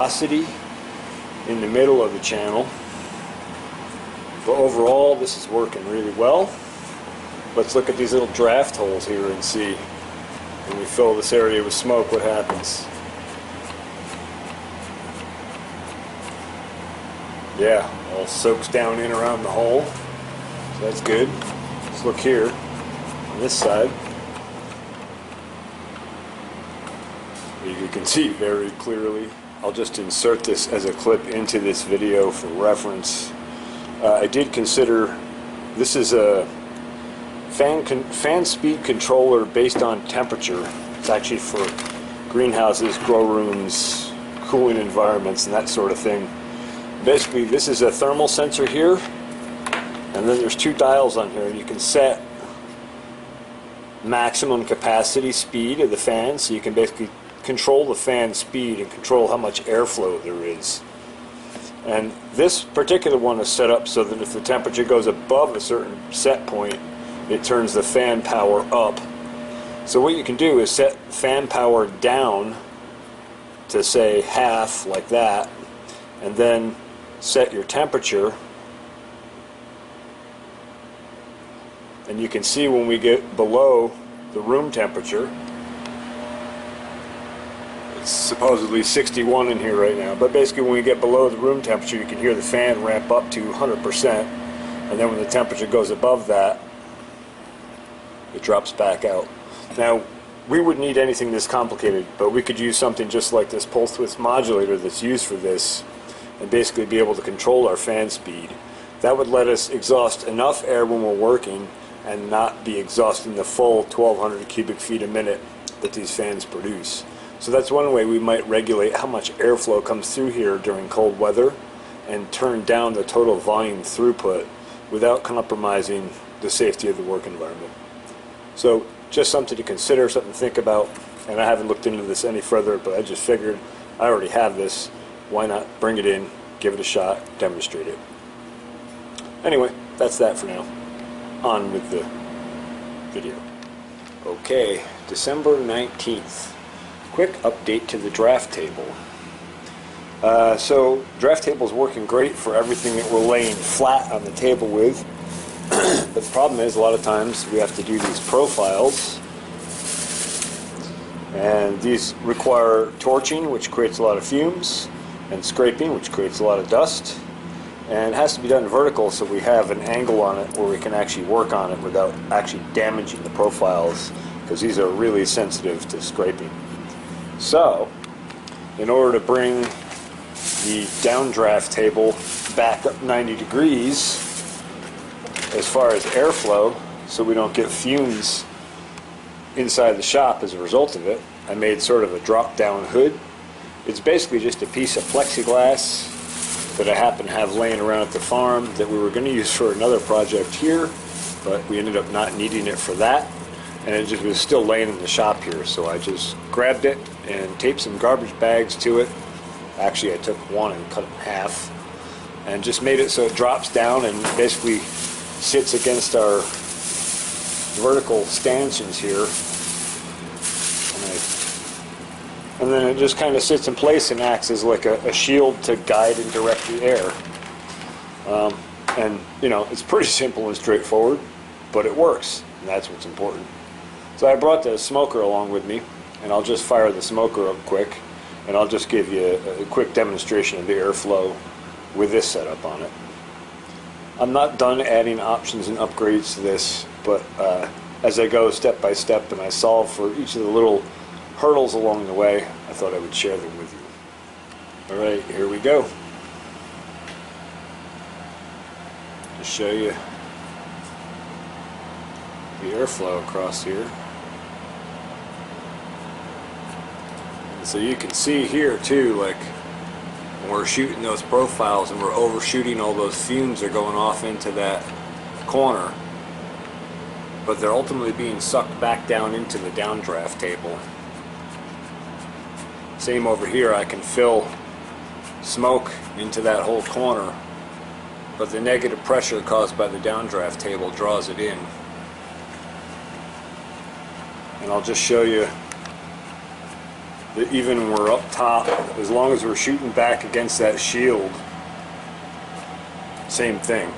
Velocity in the middle of the channel. But overall, this is working really well. Let's look at these little draft holes here and see when we fill this area with smoke what happens. Yeah, all soaks down in around the hole, so that's good. Let's look here on this side. You can see very clearly. I'll just insert this as a clip into this video for reference. I did consider, this is a fan speed controller based on temperature. It's actually for greenhouses, grow rooms, cooling environments, and that sort of thing. Basically, this is a thermal sensor here, and then there's two dials on here, and you can set maximum capacity speed of the fan, so you can basically control the fan speed and control how much airflow there is. And this particular one is set up so that if the temperature goes above a certain set point, it turns the fan power up. So what you can do is set fan power down to say half, like that, and then set your temperature. And you can see when we get below the room temperature, it's supposedly 61 in here right now, but basically when we get below the room temperature, you can hear the fan ramp up to 100%, and then when the temperature goes above that, it drops back out. Now, we wouldn't need anything this complicated, but we could use something just like this pulse width modulator that's used for this, and basically be able to control our fan speed. That would let us exhaust enough air when we're working and not be exhausting the full 1,200 cubic feet a minute that these fans produce. So that's one way we might regulate how much airflow comes through here during cold weather and turn down the total volume throughput without compromising the safety of the work environment. So just something to consider, something to think about, and I haven't looked into this any further, but I just figured I already have this. Why not bring it in, give it a shot, demonstrate it. Anyway, that's that for now. On with the video. Okay, December 19th. Quick update to the draft table. So draft table is working great for everything that we're laying flat on the table with. But the problem is a lot of times we have to do these profiles, and these require torching, which creates a lot of fumes, and scraping, which creates a lot of dust, and it has to be done vertical so we have an angle on it where we can actually work on it without actually damaging the profiles, because these are really sensitive to scraping. So in order to bring the downdraft table back up 90 degrees as far as airflow, so we don't get fumes inside the shop as a result of it, I made sort of a drop down hood. It's basically just a piece of plexiglass that I happen to have laying around at the farm that we were going to use for another project here, but we ended up not needing it for that, and it just was still laying in the shop here, so I just grabbed it and taped some garbage bags to it. Actually, I took one and cut it in half and just made it so it drops down and basically sits against our vertical stanchions here, and then it just kind of sits in place and acts as like a shield to guide and direct the air. And you know, it's pretty simple and straightforward, but it works, and that's what's important. So I brought the smoker along with me, and I'll just fire the smoker up quick, and I'll just give you a quick demonstration of the airflow with this setup on it. I'm not done adding options and upgrades to this, but as I go step by step and I solve for each of the little hurdles along the way, I thought I would share them with you. Alright, here we go. To show you the airflow across here. And so you can see here too, like when we're shooting those profiles and we're overshooting, all those fumes are going off into that corner, but they're ultimately being sucked back down into the downdraft table. Same over here, I can fill smoke into that whole corner, but the negative pressure caused by the downdraft table draws it in. And I'll just show you that even when we're up top, as long as we're shooting back against that shield, same thing.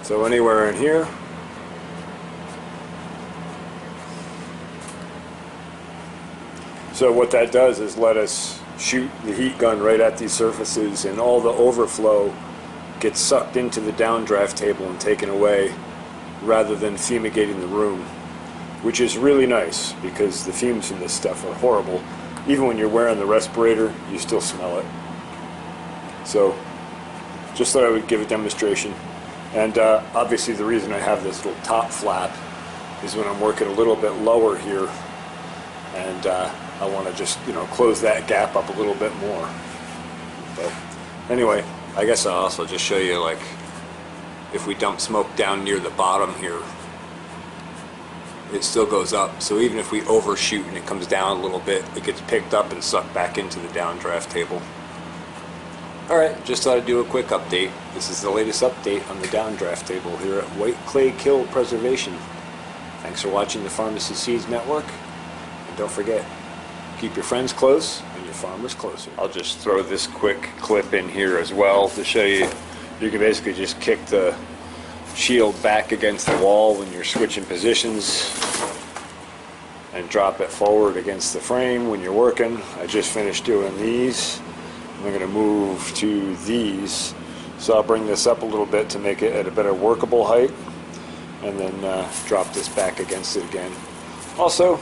So anywhere in here, so what that does is let us shoot the heat gun right at these surfaces, and all the overflow gets sucked into the downdraft table and taken away, rather than fumigating the room, which is really nice because the fumes from this stuff are horrible. Even when you're wearing the respirator, you still smell it. So just thought I would give a demonstration. And obviously the reason I have this little top flap is when I'm working a little bit lower here, and I want to just, you know, close that gap up a little bit more. But anyway, I guess I'll also just show you, like, if we dump smoke down near the bottom here, it still goes up. So even if we overshoot and it comes down a little bit, it gets picked up and sucked back into the downdraft table. Alright, just thought I'd do a quick update. This is the latest update on the downdraft table here at White Clay Kill Preservation. Thanks for watching the Pharmacy Seeds Network. And don't forget, keep your friends close and your farmers closer. I'll just throw this quick clip in here as well to show you. You can basically just kick the shield back against the wall when you're switching positions and drop it forward against the frame when you're working. I just finished doing these. I'm going to move to these. So I'll bring this up a little bit to make it at a better workable height, and then drop this back against it again. Also,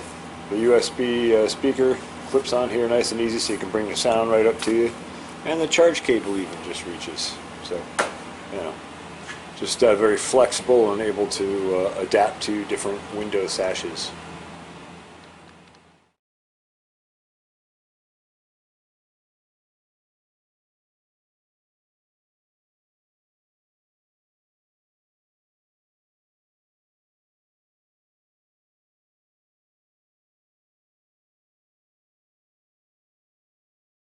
the USB speaker clips on here nice and easy, so you can bring the sound right up to you, and the charge cable even just reaches. So, you know, just very flexible and able to adapt to different window sashes.